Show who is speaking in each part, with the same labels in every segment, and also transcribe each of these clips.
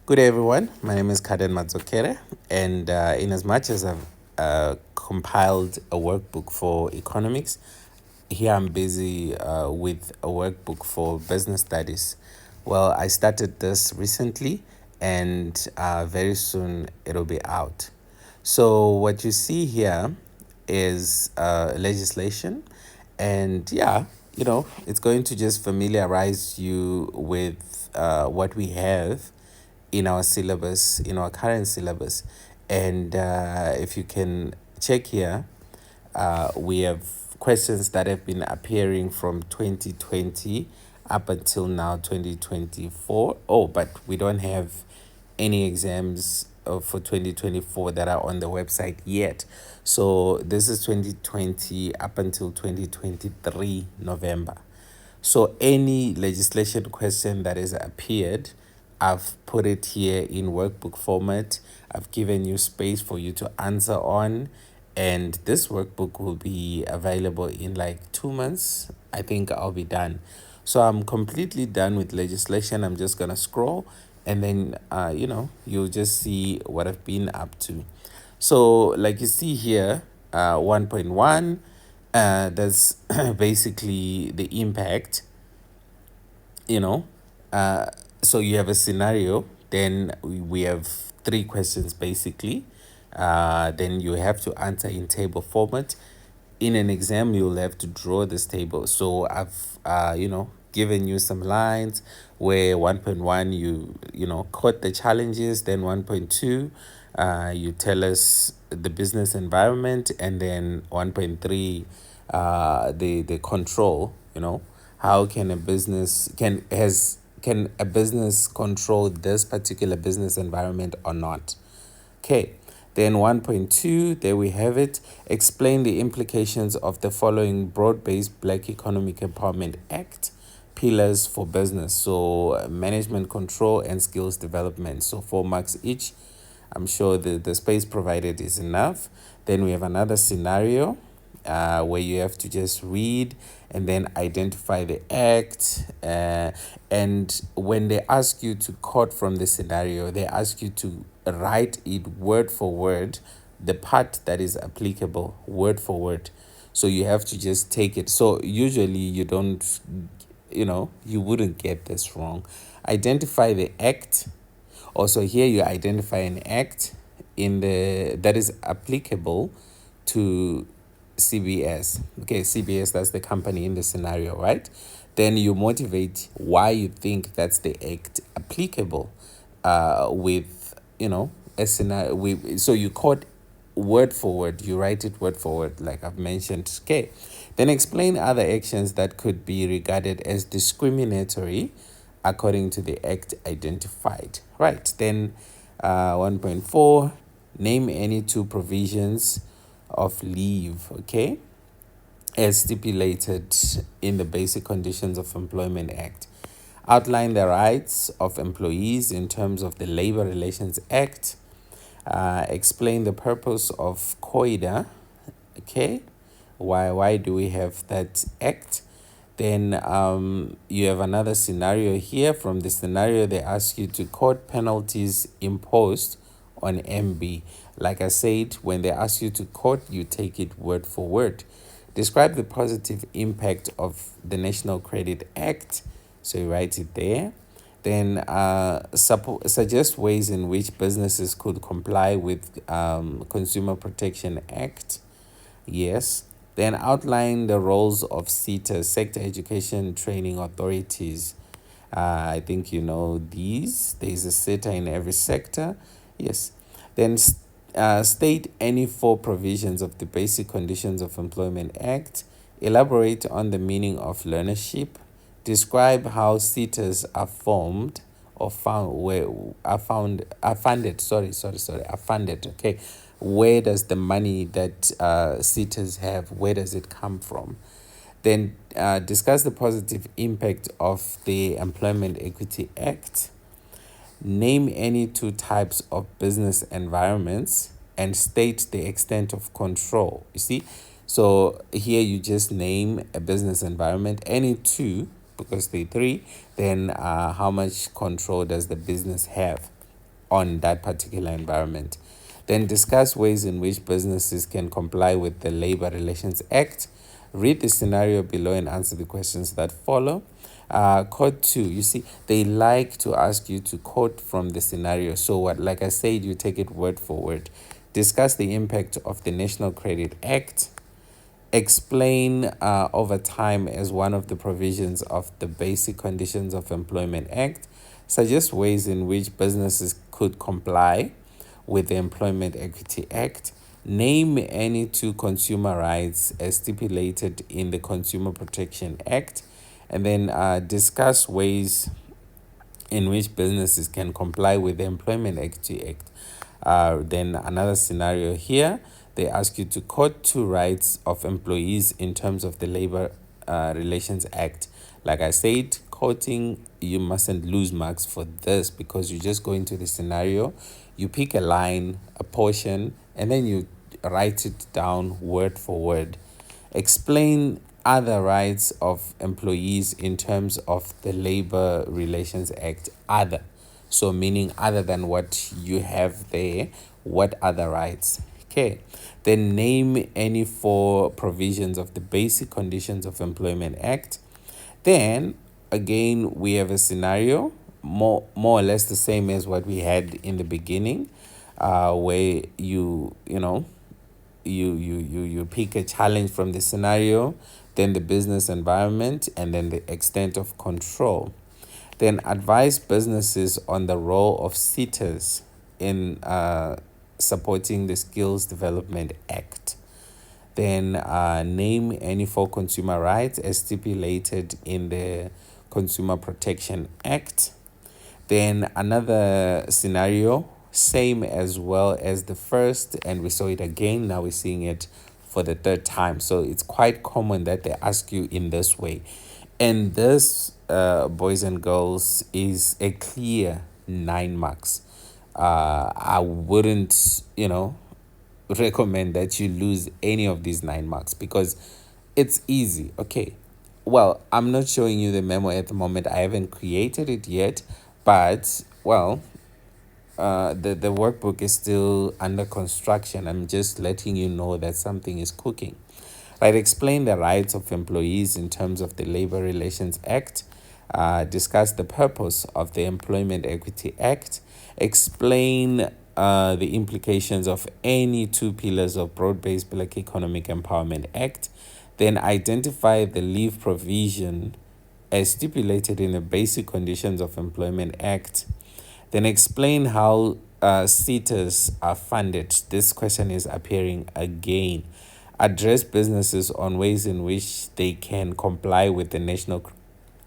Speaker 1: Good day, everyone. My name is Carden Madzokere, and in as much as I've compiled a workbook for economics, here I'm busy with a workbook for business studies. Well, I started this recently, and very soon it'll be out. So, what you see here is legislation, and yeah, it's going to just familiarize you with what we have in our syllabus, in our current syllabus. And if you can check here, we have questions that have been appearing from 2020 up until now, 2024. Oh, but we don't have any exams for 2024 that are on the website yet. So this is 2020 up until 2023 November. So any legislation question that has appeared, I've put it here in workbook format. I've given you space for you to answer on, and this workbook will be available in like 2 months. I think I'll be done. So I'm completely done with legislation. I'm just gonna scroll, and then you'll just see what I've been up to. So like you see here, 1.1, that's basically the impact, you know. Uh, so you have a scenario, then we have three questions basically. Then you have to answer in table format. In an exam, you'll have to draw this table. So I've, given you some lines where 1.1, quote the challenges, then 1.2, you tell us the business environment, and then 1.3, the control, how can a business can a business control this particular business environment or not. Okay, then 1.2, there we have it. Explain the implications of the following broad-based Black Economic Empowerment Act pillars for business. So management control and skills development. So 4 marks each. I'm sure the space provided is enough. Then we have another scenario where you have to just read and then identify the act. And when they ask you to quote from the scenario, they ask you to write it word for word, the part that is applicable, word for word. So you have to just take it. So usually you don't, you wouldn't get this wrong. Identify the act. Also here you identify an act in the that is applicable to CBS. Okay, CBS, that's the company in the scenario, right? Then you motivate why you think that's the act applicable with, a scenario. So you quote word for word, you write it word for word, like I've mentioned. Okay, then explain other actions that could be regarded as discriminatory according to the act identified. Right, then 1.4, name any two provisions of leave, okay, as stipulated in the Basic Conditions of Employment Act. Outline the rights of employees in terms of the Labor Relations Act. Explain the purpose of COIDA, okay, why do we have that act. Then you have another scenario here. From the scenario, they ask you to quote penalties imposed on MB. Like I said, when they ask you to quote, you take it word for word. Describe the positive impact of the National Credit Act. So you write it there. Then suggest ways in which businesses could comply with Consumer Protection Act. Yes. Then outline the roles of SETAs, Sector Education Training Authorities. I think you know these. There's a SETA in every sector. Yes. Then state any four provisions of the Basic Conditions of Employment Act. Elaborate on the meaning of learnership. Describe how SETAs are formed or found where are funded. Are funded. Okay, where does the money that SETAs have? Where does it come from? Then discuss the positive impact of the Employment Equity Act. Name any two types of business environments and state the extent of control. You see, so here you just name a business environment, any two, because they three, then how much control does the business have? on that particular environment. Then discuss ways in which businesses can comply with the Labor Relations Act. Read the scenario below and answer the questions that follow. Quote 2, you see, they like to ask you to quote from the scenario. So what, like I said, you take it word for word. Discuss the impact of the National Credit Act. Explain overtime as one of the provisions of the Basic Conditions of Employment Act. Suggest ways in which businesses could comply with the Employment Equity Act. Name any two consumer rights as stipulated in the Consumer Protection Act. And then discuss ways in which businesses can comply with the Employment Equity Act. Then another scenario here, they ask you to quote two rights of employees in terms of the Labor Relations Act. Like I said, quoting, you mustn't lose marks for this because you just go into the scenario, you pick a line, a portion, and then you write it down word for word. Explain other rights of employees in terms of the Labor Relations Act. Other. So meaning other than what you have there, what other rights? Okay. Then name any four provisions of the Basic Conditions of Employment Act. Then again, we have a scenario more or less the same as what we had in the beginning, where you pick a challenge from the scenario, then the business environment, and then the extent of control. Then advise businesses on the role of SETAs in supporting the Skills Development Act. Then name any four consumer rights as stipulated in the Consumer Protection Act. Then another scenario, same as well as the first, and we saw it again. Now we're seeing it for the third time. So it's quite common that they ask you in this way. And this, boys and girls, is a clear 9 marks. I wouldn't, recommend that you lose any of these 9 marks because it's easy. Okay. Well, I'm not showing you the memo at the moment. I haven't created it yet, but well, the workbook is still under construction. I'm just letting you know that something is cooking. Right, explain the rights of employees in terms of the Labor Relations Act. Discuss the purpose of the Employment Equity Act. Explain the implications of any two pillars of Broad-Based Black Economic Empowerment Act. Then identify the leave provision as stipulated in the Basic Conditions of Employment Act. Then explain how SETAs are funded. This question is appearing again. Address businesses on ways in which they can comply with the National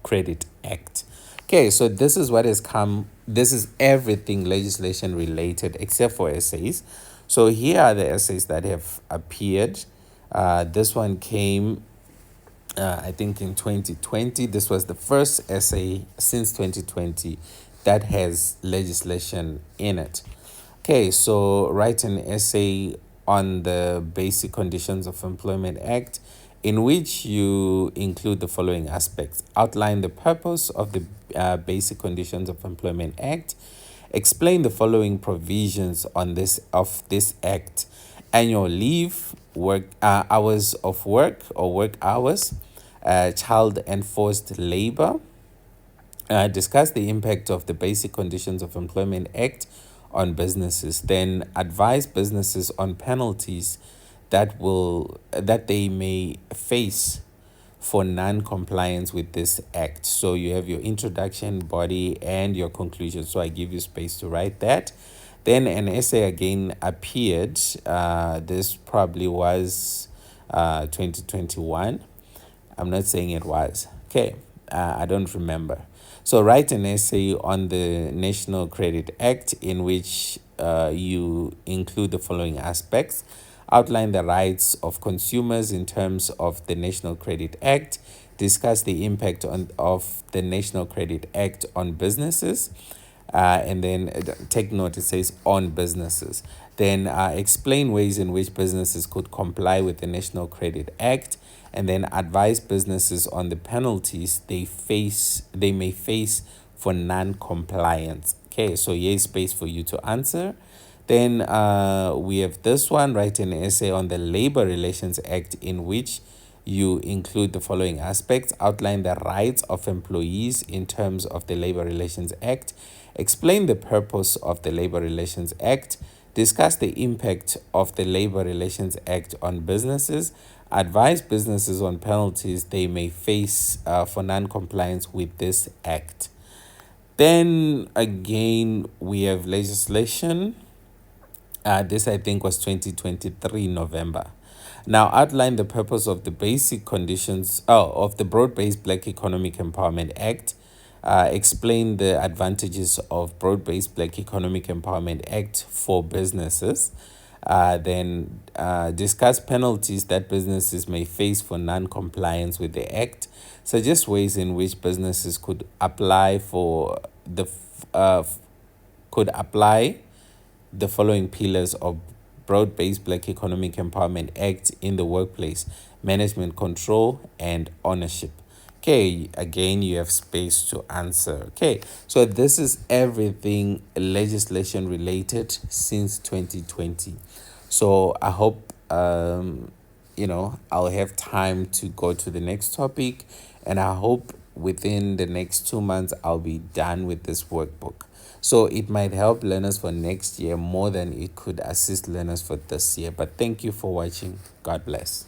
Speaker 1: Credit Act. Okay, so this is what has come. This is everything legislation related except for essays. So here are the essays that have appeared. This one came, I think, in 2020. This was the first essay since 2020 that has legislation in it. Okay, so write an essay on the Basic Conditions of Employment Act in which you include the following aspects. Outline the purpose of the Basic Conditions of Employment Act. Explain the following provisions on this act. Annual leave, work hours of work or work hours, child enforced labor. Discuss the impact of the Basic Conditions of Employment Act on businesses. Then advise businesses on penalties that they may face for non-compliance with this act. So you have your introduction, body, and your conclusion. So I give you space to write that. Then an essay again appeared. This probably was 2021. I'm not saying it was. Okay, I don't remember. So write an essay on the National Credit Act in which you include the following aspects. Outline the rights of consumers in terms of the National Credit Act. Discuss the impact of the National Credit Act on businesses. And then take note, it says on businesses. Then explain ways in which businesses could comply with the National Credit Act, and then advise businesses on the penalties they may face for non-compliance. Okay, so here's space for you to answer. Then we have this one: write an essay on the Labor Relations Act in which you include the following aspects: outline the rights of employees in terms of the Labor Relations Act, explain the purpose of the Labor Relations Act, discuss the impact of the Labor Relations Act on businesses, advise businesses on penalties they may face for non-compliance with this act. Then again, we have legislation. This I think was 2023 November. Now outline the purpose of the basic conditions of the Broad-Based Black Economic Empowerment Act. Explain the advantages of Broad-Based Black Economic Empowerment Act for businesses. Then discuss penalties that businesses may face for non-compliance with the act. Suggest ways in which businesses could apply for the could apply the following pillars of Broad-Based Black Economic Empowerment Act in the workplace: management control and ownership. Okay, again, you have space to answer. Okay, so this is everything legislation related since 2020. So I hope I'll have time to go to the next topic, and I hope within the next 2 months I'll be done with this workbook. So it might help learners for next year more than it could assist learners for this year. But thank you for watching. God bless.